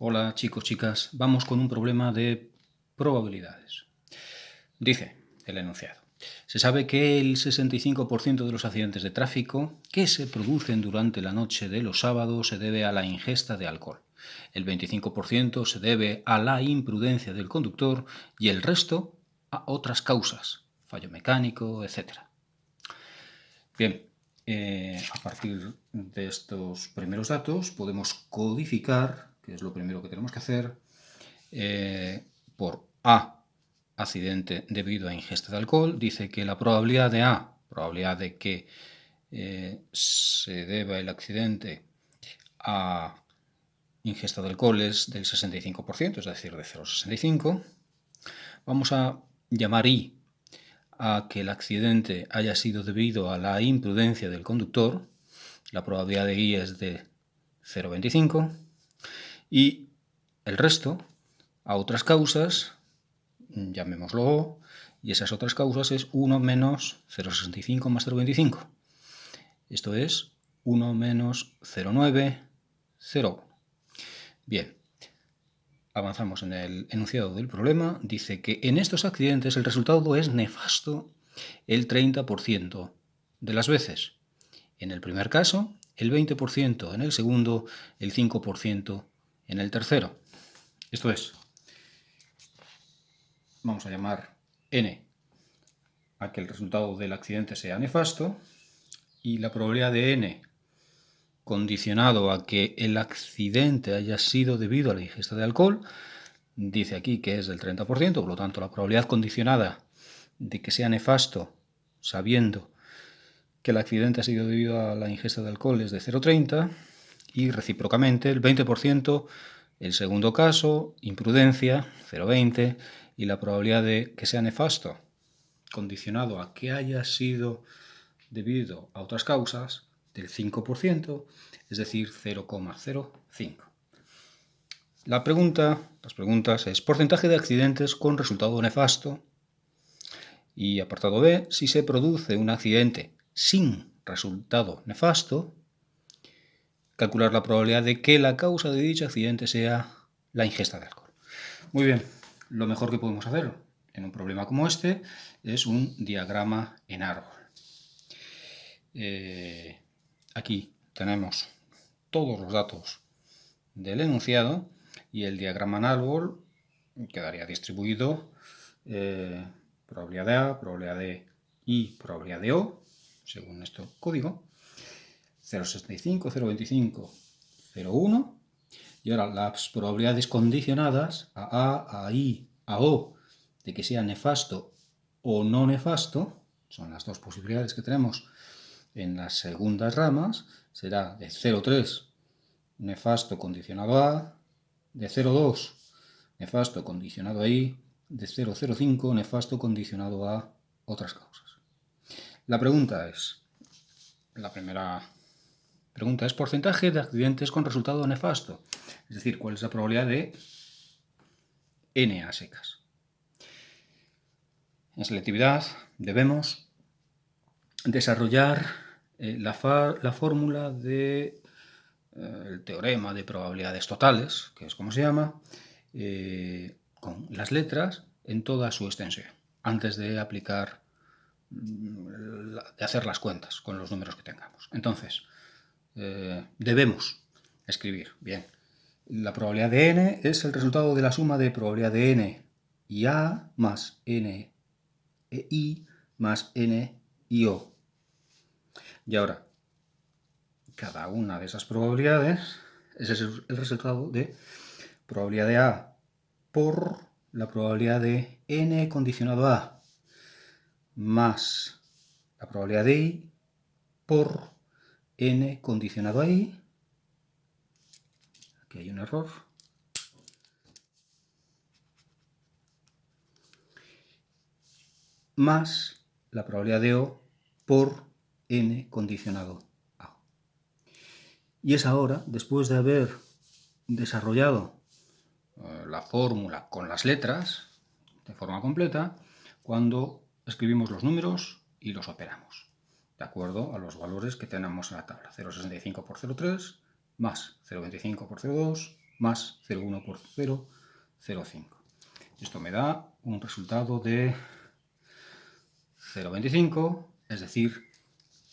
Hola chicos, chicas, vamos con un problema de probabilidades. Dice el enunciado: se sabe que el 65% de los accidentes de tráfico que se producen durante la noche de los sábados se debe a la ingesta de alcohol. El 25% se debe a la imprudencia del conductor y el resto a otras causas, fallo mecánico, etc. Bien, a partir de estos primeros datos podemos codificar, que es lo primero que tenemos que hacer, por A, accidente debido a ingesta de alcohol. Dice que la probabilidad de A, probabilidad de que se deba el accidente a ingesta de alcohol, es del 65%, es decir, de 0,65. Vamos a llamar I a que el accidente haya sido debido a la imprudencia del conductor. La probabilidad de I es de 0,25. Y el resto a otras causas, llamémoslo O, y esas otras causas es 1 menos 0,65 más 0,25. Esto es 1 menos 0,901. Bien, avanzamos en el enunciado del problema. Dice que en estos accidentes el resultado es nefasto el 30% de las veces. En el primer caso, el 20% en el segundo, el 5% en el tercero. Esto es, vamos a llamar N a que el resultado del accidente sea nefasto, y la probabilidad de N condicionado a que el accidente haya sido debido a la ingesta de alcohol, dice aquí que es del 30%, por lo tanto la probabilidad condicionada de que sea nefasto sabiendo que el accidente ha sido debido a la ingesta de alcohol es de 0,30, y recíprocamente el 20%, el segundo caso, imprudencia, 0,20, y la probabilidad de que sea nefasto condicionado a que haya sido debido a otras causas del 5%, es decir, 0,05. Las preguntas es porcentaje de accidentes con resultado nefasto, y apartado B, si se produce un accidente sin resultado nefasto, calcular la probabilidad de que la causa de dicho accidente sea la ingesta de alcohol. Muy bien, lo mejor que podemos hacer en un problema como este es un diagrama en árbol. Aquí tenemos todos los datos del enunciado y el diagrama en árbol quedaría distribuido probabilidad de A, probabilidad de I, probabilidad de O, según este código, 0,65, 0,25, 0,1. Y ahora las probabilidades condicionadas a I, a O, de que sea nefasto o no nefasto, son las dos posibilidades que tenemos en las segundas ramas, será de 0,3 nefasto condicionado a, de 0,2 nefasto condicionado a I, de 0,05 nefasto condicionado a otras causas. La primera pregunta es porcentaje de accidentes con resultado nefasto, es decir, cuál es la probabilidad de N a secas. En selectividad debemos desarrollar la fórmula de el teorema de probabilidades totales, que es como se llama, con las letras en toda su extensión, antes de aplicar, de hacer las cuentas con los números que tengamos. Entonces, debemos escribir, bien, la probabilidad de N es el resultado de la suma de probabilidad de N y A más N e I más N y O. Y ahora, cada una de esas probabilidades, ese es el resultado de probabilidad de A por la probabilidad de N condicionado a, más la probabilidad de I por N condicionado a I. Aquí hay un error. Más la probabilidad de O por N condicionado a. Y es ahora, después de haber desarrollado la fórmula con las letras de forma completa, cuando escribimos los números y los operamos, de acuerdo a los valores que tenemos en la tabla. 0,65 por 0,3 más 0,25 por 0,2 más 0,1 por 0,05. Esto me da un resultado de 0,25, es decir,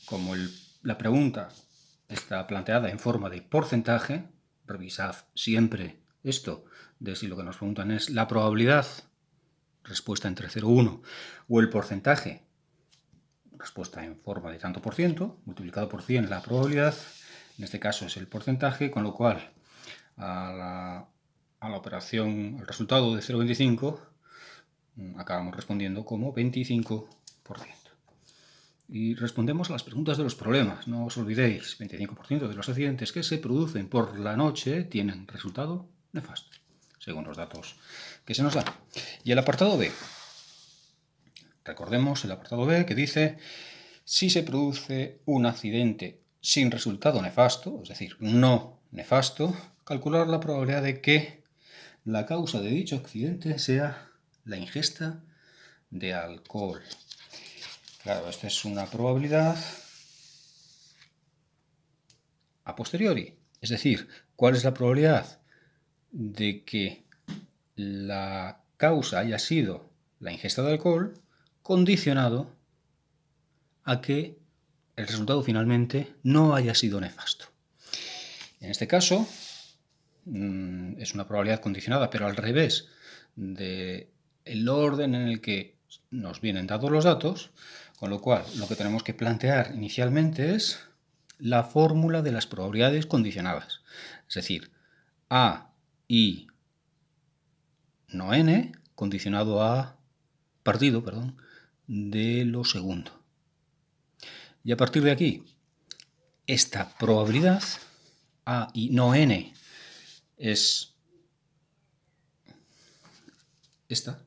como la pregunta está planteada en forma de porcentaje, revisad siempre esto de si lo que nos preguntan es la probabilidad, respuesta entre 0 y 1, o el porcentaje, respuesta en forma de tanto por ciento, multiplicado por 100 la probabilidad, en este caso es el porcentaje, con lo cual a la operación, el resultado de 0,25, acabamos respondiendo como 25%. Y respondemos a las preguntas de los problemas. No os olvidéis, 25% de los accidentes que se producen por la noche tienen resultado nefasto, según los datos que se nos dan. Y el apartado B. Recordemos el apartado B que dice, si se produce un accidente sin resultado nefasto, es decir, no nefasto, calcular la probabilidad de que la causa de dicho accidente sea la ingesta de alcohol. Claro, esta es una probabilidad a posteriori. Es decir, ¿cuál es la probabilidad de que la causa haya sido la ingesta de alcohol condicionado a que el resultado finalmente no haya sido nefasto? En este caso, es una probabilidad condicionada, pero al revés del orden en el que nos vienen dados los datos, con lo cual lo que tenemos que plantear inicialmente es la fórmula de las probabilidades condicionadas. Es decir, A y no n condicionado a partido, de lo segundo. Y a partir de aquí, esta probabilidad A y no n es esta,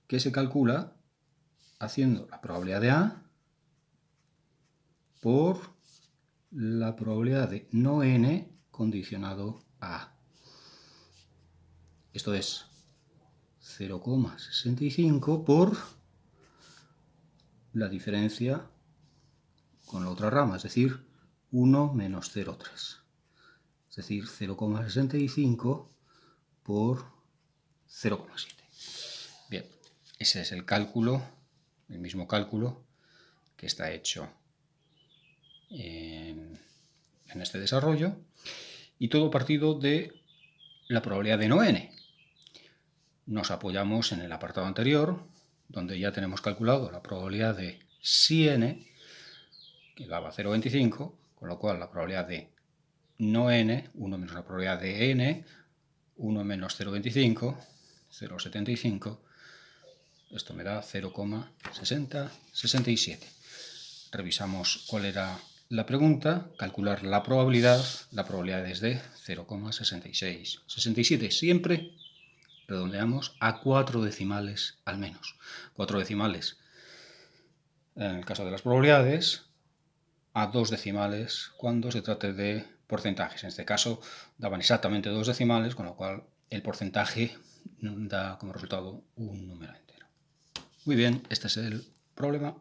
que se calcula haciendo la probabilidad de A por la probabilidad de no n condicionado a A. Esto es 0,65 por la diferencia con la otra rama, es decir, 1 menos 0,3. Es decir, 0,65 por 0,7. Bien, ese es el cálculo, el mismo cálculo que está hecho en este desarrollo, y todo partido de la probabilidad de no n. Nos apoyamos en el apartado anterior, donde ya tenemos calculado la probabilidad de si n, que daba 0,25, con lo cual la probabilidad de no n, 1 menos la probabilidad de n, 1 menos 0,25, 0,75, esto me da 0,67. Revisamos cuál era la pregunta, calcular la probabilidad es de 0,66. 67 siempre redondeamos a 4 decimales al menos. 4 decimales en el caso de las probabilidades, a 2 decimales cuando se trate de porcentajes. En este caso daban exactamente 2 decimales, con lo cual el porcentaje da como resultado un número entero. Muy bien, este es el problema.